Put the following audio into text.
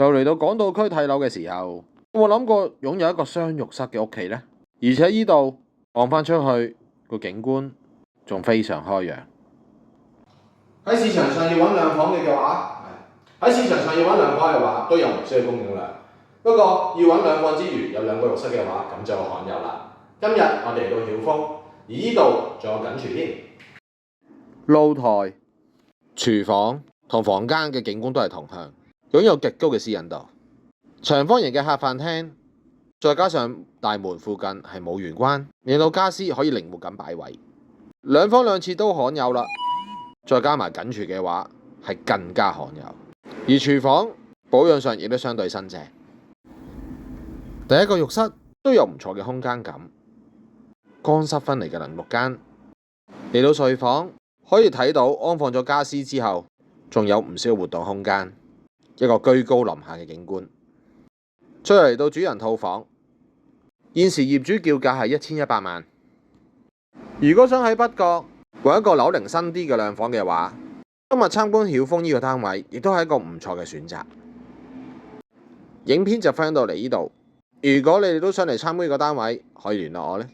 又嚟到港島區睇樓嘅時候，有冇諗過擁有一個雙浴室嘅屋企呢？而且呢度望返出去個景觀仲非常開揚。喺市場上要揾兩房嘅話，都有唔少嘅供應量。不過要揾兩房之餘有兩個浴室嘅話，咁就罕有啦。今日我哋嚟到曉峰，而呢度仲有緊廚添。露台、廚房同房間嘅景觀都係同向，擁有極高嘅私隱度。長方形嘅客飯廳，再加上大門附近係冇玄關，令到家私可以靈活咁擺位。兩房兩廁都罕有啦，再加埋緊廚嘅話，係更加罕有。而廚房保養上亦都相對新淨。第一個浴室都有唔錯嘅空間感，乾濕分離嘅淋浴間。嚟到睡房可以睇到安放咗家私之後，仲有唔少活動空間，一個居高臨下嘅景觀。再嚟到主人套房，現時業主叫價係1100萬。如果想喺北角揾一個樓齡新啲嘅兩房嘅話，今日參觀曉峰呢個單位亦都係一個唔錯嘅選擇。影片就分享到嚟呢度，如果你哋都想嚟參觀呢個單位，可以聯絡我呢。